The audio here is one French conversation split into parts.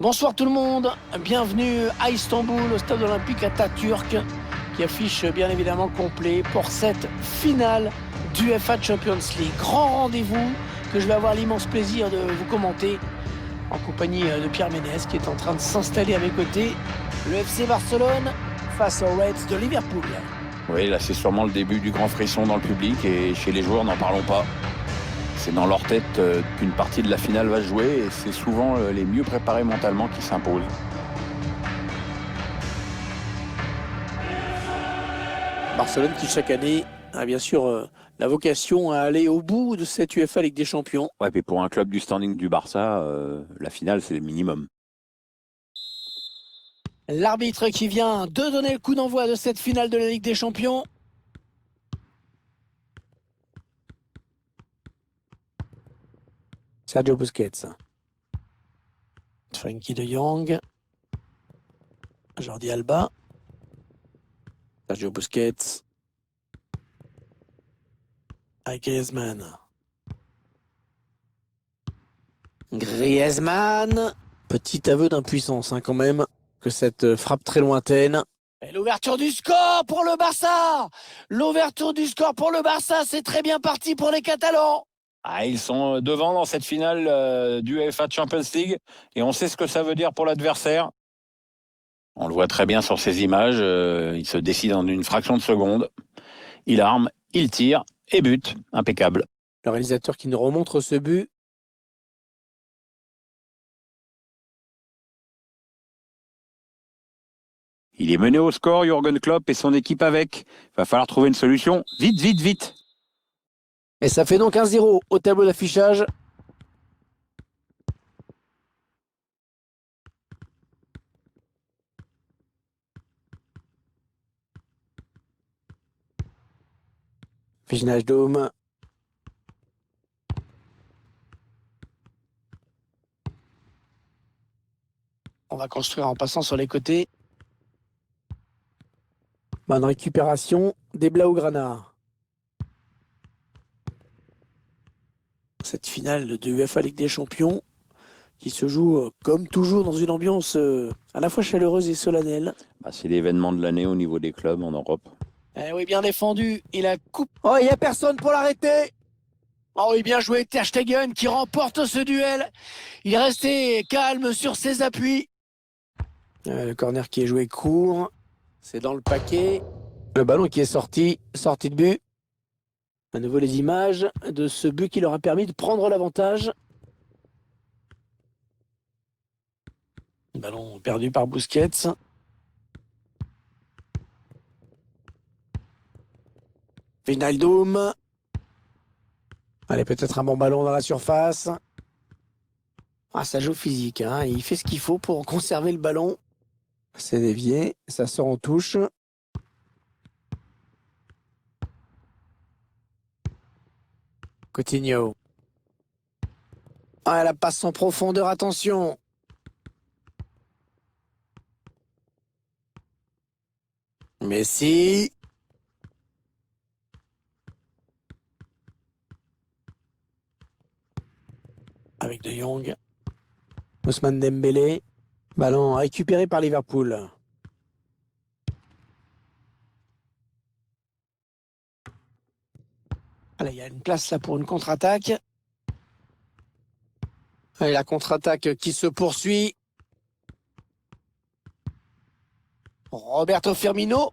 Bonsoir tout le monde, bienvenue à Istanbul, au stade olympique Atatürk, qui affiche bien évidemment complet pour cette finale du UEFA Champions League. Grand rendez-vous que je vais avoir l'immense plaisir de vous commenter en compagnie de Pierre Ménès qui est en train de s'installer à mes côtés. Le FC Barcelone face aux Reds de Liverpool. Oui, là c'est sûrement le début du grand frisson dans le public et chez les joueurs, n'en parlons pas. C'est dans leur tête qu'une partie de la finale va se jouer et c'est souvent les mieux préparés mentalement qui s'imposent. Barcelone qui chaque année a bien sûr la vocation à aller au bout de cette UEFA Ligue des Champions. Ouais, mais pour un club du standing du Barça, la finale c'est le minimum. L'arbitre qui vient de donner le coup d'envoi de cette finale de la Ligue des Champions. Sergio Busquets. Frenkie de Jong. Jordi Alba. Sergio Busquets. Avec Griezmann. Griezmann. Petit aveu d'impuissance quand même, que cette frappe très lointaine. Et l'ouverture du score pour le Barça. L'ouverture du score pour le Barça, c'est très bien parti pour les Catalans. Ah, ils sont devant dans cette finale du UEFA Champions League et on sait ce que ça veut dire pour l'adversaire. On le voit très bien sur ces images, il se décide en une fraction de seconde. Il arme, il tire et bute. Impeccable. Le réalisateur qui nous remontre ce but. Il est mené au score, Jürgen Klopp et son équipe avec. Va falloir trouver une solution. Vite, vite, vite. Et ça fait donc 1-0 au tableau d'affichage. Wijnaldum. On va construire en passant sur les côtés. Bonne récupération des Blaugrana. Cette finale de UEFA Ligue des Champions qui se joue comme toujours dans une ambiance à la fois chaleureuse et solennelle. C'est l'événement de l'année au niveau des clubs en Europe. Eh oui, bien défendu. Et la coupe. Oh, il n'y a personne pour l'arrêter. Oh oui, bien joué Ter Stegen qui remporte ce duel. Il est resté calme sur ses appuis. Le corner qui est joué court. C'est dans le paquet. Le ballon qui est sorti de but. À nouveau les images de ce but qui leur a permis de prendre l'avantage. Ballon perdu par Busquets. Wijnaldum. Allez, peut-être un bon ballon dans la surface. Ah, ça joue physique, hein. Il fait ce qu'il faut pour conserver le ballon. C'est dévié, ça sort en touche. Coutinho. Ah, la passe en profondeur, attention. Messi. Avec De Jong. Ousmane Dembélé. Ballon récupéré par Liverpool. Allez, il y a une place là pour une contre-attaque. Allez, la contre-attaque qui se poursuit. Roberto Firmino.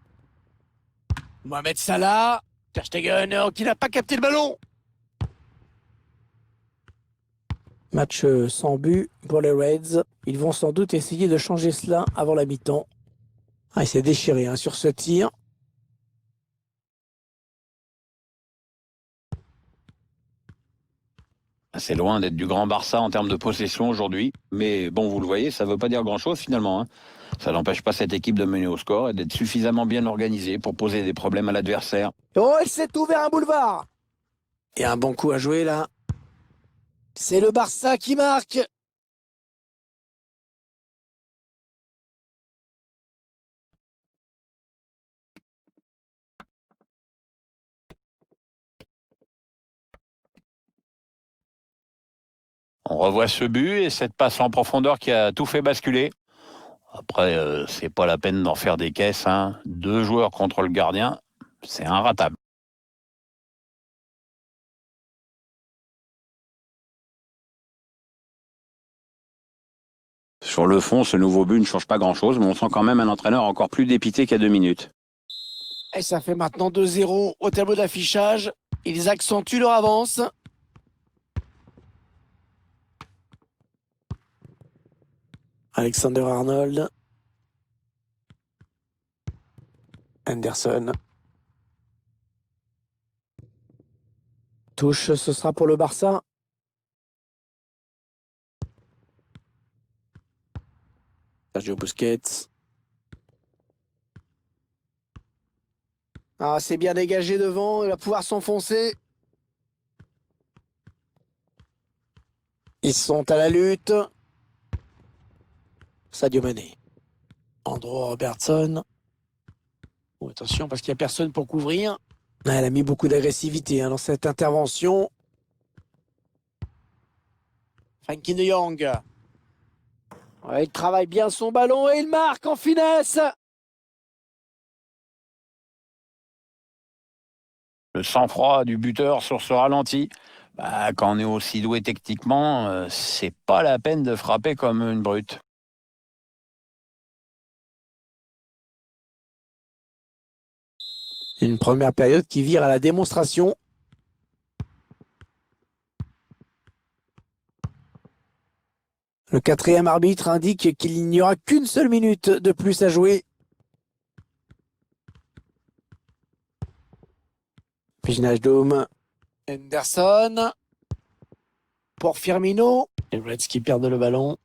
Mohamed Salah. Ter Stegen qui n'a pas capté le ballon. Match sans but pour les Reds. Ils vont sans doute essayer de changer cela avant la mi-temps. Ah, il s'est déchiré sur ce tir. C'est loin d'être du grand Barça en termes de possession aujourd'hui. Mais bon, vous le voyez, ça ne veut pas dire grand-chose finalement. Ça n'empêche pas cette équipe de mener au score et d'être suffisamment bien organisée pour poser des problèmes à l'adversaire. Oh, elle s'est ouvert un boulevard. Et un bon coup à jouer là. C'est le Barça qui marque. On revoit ce but et cette passe en profondeur qui a tout fait basculer. Après, c'est pas la peine d'en faire des caisses, hein. 2 joueurs contre le gardien, c'est inratable. Sur le fond, ce nouveau but ne change pas grand-chose, mais on sent quand même un entraîneur encore plus dépité qu'il y a 2 minutes. Et ça fait maintenant 2-0 au tableau d'affichage. Ils accentuent leur avance. Alexander Arnold. Anderson. Touche, ce sera pour le Barça. Sergio Busquets. Ah, c'est bien dégagé devant, il va pouvoir s'enfoncer. Ils sont à la lutte. Sadio Mané. Andrew Robertson. Oh, attention, parce qu'il n'y a personne pour couvrir. Ah, elle a mis beaucoup d'agressivité dans cette intervention. Frenkie de Jong. Ouais, il travaille bien son ballon et il marque en finesse. Le sang-froid du buteur sur ce ralenti, quand on est aussi doué techniquement, c'est pas la peine de frapper comme une brute. Une première période qui vire à la démonstration. Le quatrième arbitre indique qu'il n'y aura qu'une seule minute de plus à jouer. Wijnaldum. Henderson. Pour Firmino. Les Reds qui perdent le ballon.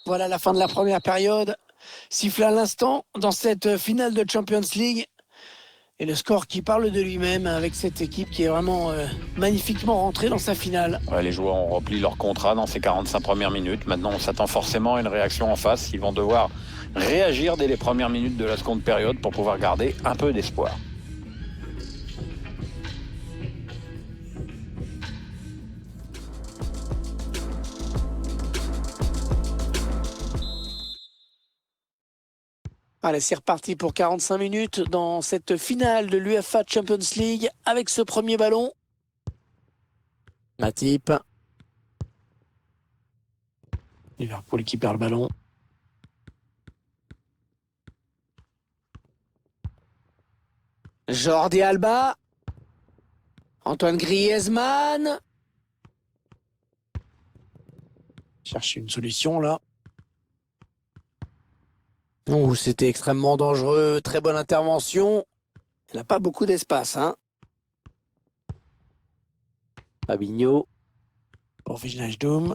Voilà la fin de la première période. Siffle à l'instant dans cette finale de Champions League. Et le score qui parle de lui-même avec cette équipe qui est vraiment magnifiquement rentrée dans sa finale. Ouais, les joueurs ont rempli leur contrat dans ces 45 premières minutes. Maintenant, on s'attend forcément à une réaction en face. Ils vont devoir réagir dès les premières minutes de la seconde période pour pouvoir garder un peu d'espoir. Allez, c'est reparti pour 45 minutes dans cette finale de l'UEFA Champions League avec ce premier ballon. Matip. Liverpool qui perd le ballon. Jordi Alba. Antoine Griezmann. Cherche une solution là. Oh, c'était extrêmement dangereux. Très bonne intervention. Elle n'a pas beaucoup d'espace, hein. Fabinho. Pour Wijnaldum.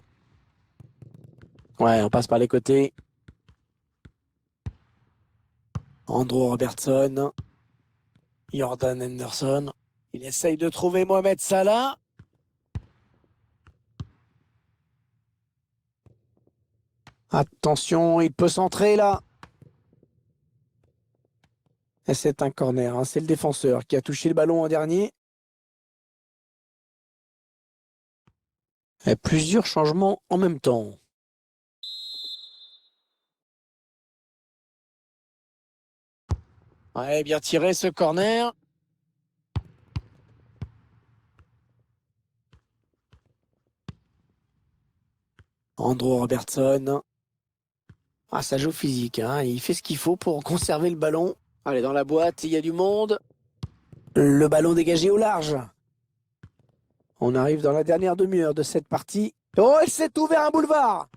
Ouais, on passe par les côtés. Andrew Robertson. Jordan Henderson. Il essaye de trouver Mohamed Salah. Attention, il peut centrer là. Et c'est un corner, hein. C'est le défenseur qui a touché le ballon en dernier. Et plusieurs changements en même temps. Ouais, bien tiré ce corner. Andrew Robertson. Ah, ça joue physique, hein. Il fait ce qu'il faut pour conserver le ballon. Allez, dans la boîte, il y a du monde. Le ballon dégagé au large. On arrive dans la dernière demi-heure de cette partie. Oh, il s'est ouvert un boulevard.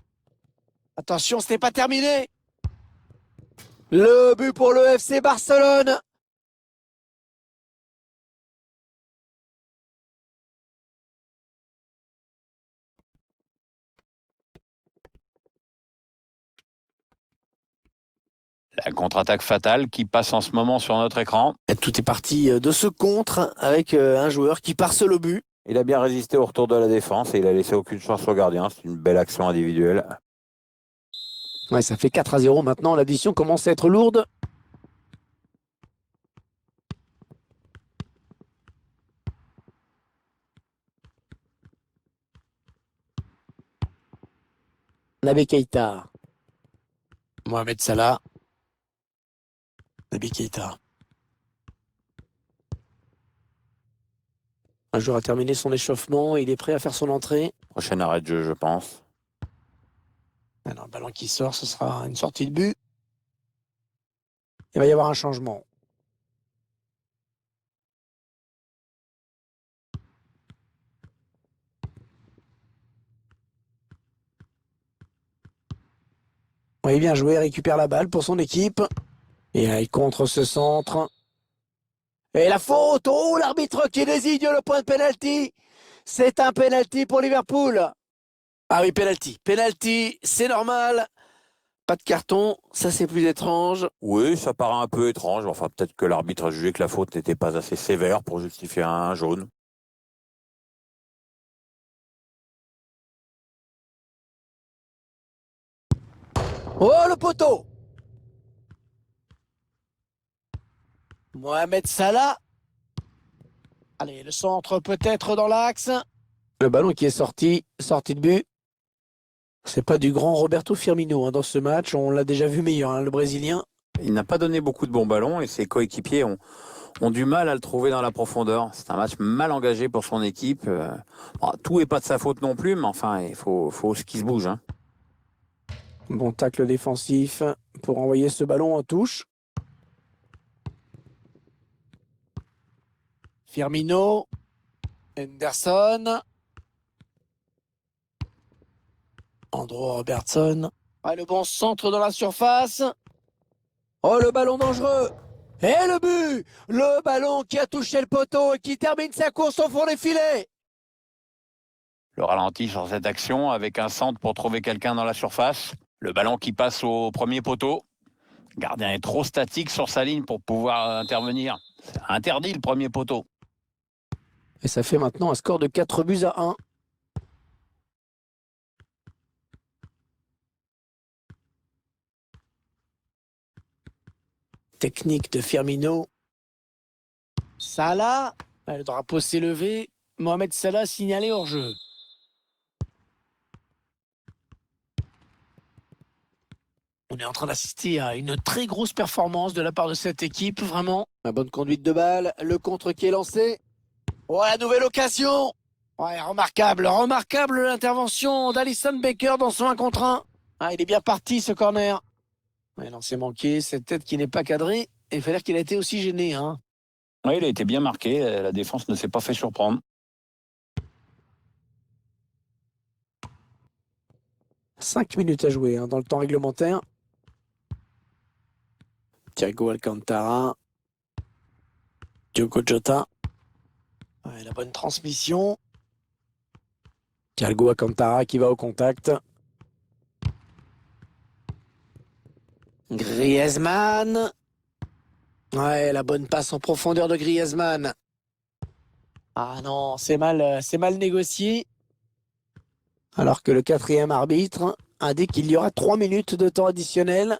Attention, ce n'est pas terminé. Le but pour le FC Barcelone. La contre-attaque fatale qui passe en ce moment sur notre écran. Et tout est parti de ce contre avec un joueur qui part seul au but. Il a bien résisté au retour de la défense et il a laissé aucune chance au gardien. C'est une belle action individuelle. Ouais, ça fait 4-0 maintenant. L'addition commence à être lourde. Naby Keita. Mohamed Salah. Naby Keita. Un joueur a terminé son échauffement et il est prêt à faire son entrée. Prochain arrêt de jeu, je pense. Alors, le ballon qui sort, ce sera une sortie de but. Il va y avoir un changement. Oui, bien joué, récupère la balle pour son équipe. Et il contre ce centre. Et la faute! Oh, l'arbitre qui désigne le point de pénalty. C'est un pénalty pour Liverpool. Ah oui, pénalty. Pénalty, c'est normal. Pas de carton, ça c'est plus étrange. Oui, ça paraît un peu étrange. Enfin, peut-être que l'arbitre a jugé que la faute n'était pas assez sévère pour justifier un jaune. Oh, le poteau! Mohamed Salah. Allez, le centre peut-être dans l'axe. Le ballon qui est sorti de but. C'est pas du grand Roberto Firmino dans ce match. On l'a déjà vu meilleur, le Brésilien. Il n'a pas donné beaucoup de bons ballons et ses coéquipiers ont du mal à le trouver dans la profondeur. C'est un match mal engagé pour son équipe. Bon, tout n'est pas de sa faute non plus, mais enfin, il faut qu'il se bouge. Hein. Bon tacle défensif pour envoyer ce ballon en touche. Firmino, Henderson, Andrew Robertson. Ah, le bon centre dans la surface. Oh, le ballon dangereux. Et le but! Le ballon qui a touché le poteau et qui termine sa course au fond des filets. Le ralenti sur cette action avec un centre pour trouver quelqu'un dans la surface. Le ballon qui passe au premier poteau. Le gardien est trop statique sur sa ligne pour pouvoir intervenir. C'est interdit le premier poteau. Et ça fait maintenant un score de 4-1. Technique de Firmino. Salah. Le drapeau s'est levé. Mohamed Salah signalé hors jeu. On est en train d'assister à une très grosse performance de la part de cette équipe, vraiment. La bonne conduite de balle, le contre qui est lancé. Oh, la nouvelle occasion. Ouais, remarquable l'intervention d'Alisson Becker dans son 1 contre 1. Ah, il est bien parti ce corner. Ouais, non, c'est manqué, cette tête qui n'est pas cadrée. Et il faut dire qu'il a été aussi gêné. Hein. Oui, il a été bien marqué. La défense ne s'est pas fait surprendre. 5 minutes à jouer dans le temps réglementaire. Thiago Alcantara. Diogo Jota. Ouais, la bonne transmission. Thiago Alcantara qui va au contact. Griezmann. Ouais, la bonne passe en profondeur de Griezmann. Ah non, c'est mal négocié. Alors que le 4e arbitre indique qu'il y aura 3 minutes de temps additionnel.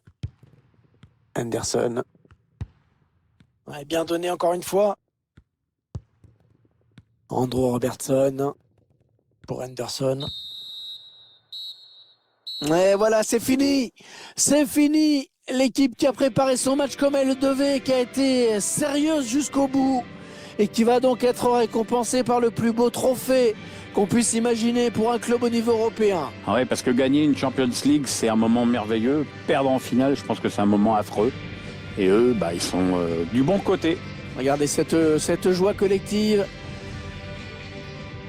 Henderson. Ouais, bien donné encore une fois. Andrew Robertson pour Henderson. Et voilà, c'est fini. C'est fini. L'équipe qui a préparé son match comme elle le devait, qui a été sérieuse jusqu'au bout et qui va donc être récompensée par le plus beau trophée qu'on puisse imaginer pour un club au niveau européen. Ah ouais, parce que gagner une Champions League, c'est un moment merveilleux. Perdre en finale, je pense que c'est un moment affreux. Et eux, ils sont du bon côté. Regardez cette joie collective.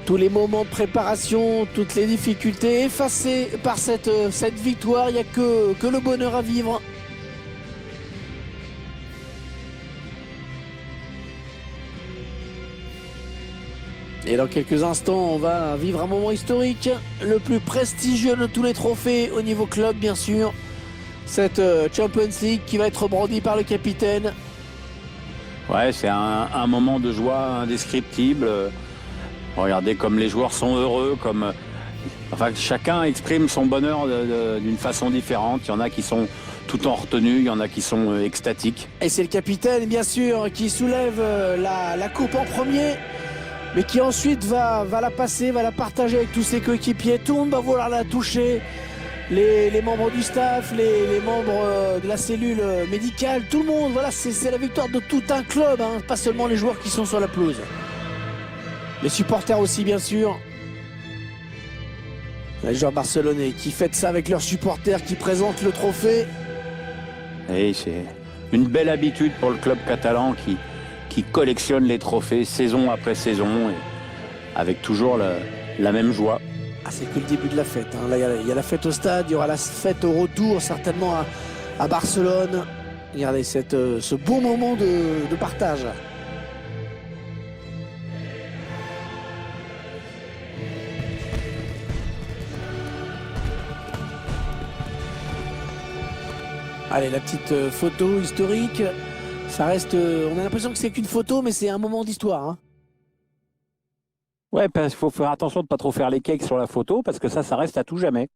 Tous les moments de préparation, toutes les difficultés effacées par cette victoire. Il n'y a que le bonheur à vivre. Et dans quelques instants, on va vivre un moment historique, le plus prestigieux de tous les trophées au niveau club, bien sûr. Cette Champions League qui va être brandie par le capitaine. Ouais, c'est un moment de joie indescriptible. Regardez comme les joueurs sont heureux, enfin, chacun exprime son bonheur d'une façon différente. Il y en a qui sont tout en retenue, il y en a qui sont extatiques. Et c'est le capitaine, bien sûr, qui soulève la coupe en premier, mais qui ensuite va la passer, va la partager avec tous ses coéquipiers. Tout le monde va vouloir la toucher. les membres du staff, les membres de la cellule médicale, tout le monde. Voilà, c'est la victoire de tout un club, hein, pas seulement les joueurs qui sont sur la pelouse. Les supporters aussi, bien sûr. Les joueurs barcelonais qui fêtent ça avec leurs supporters, qui présentent le trophée. Et c'est une belle habitude pour le club catalan qui collectionne les trophées saison après saison, et avec toujours la même joie. Ah, c'est que le début de la fête. Hein. Là, il y a la fête au stade, il y aura la fête au retour, certainement à Barcelone. Regardez ce beau moment de partage. Allez, la petite photo historique. Ça reste. On a l'impression que c'est qu'une photo, mais c'est un moment d'histoire. Hein. Ouais, parce qu'il faut faire attention de ne pas trop faire les cakes sur la photo, parce que ça reste à tout jamais.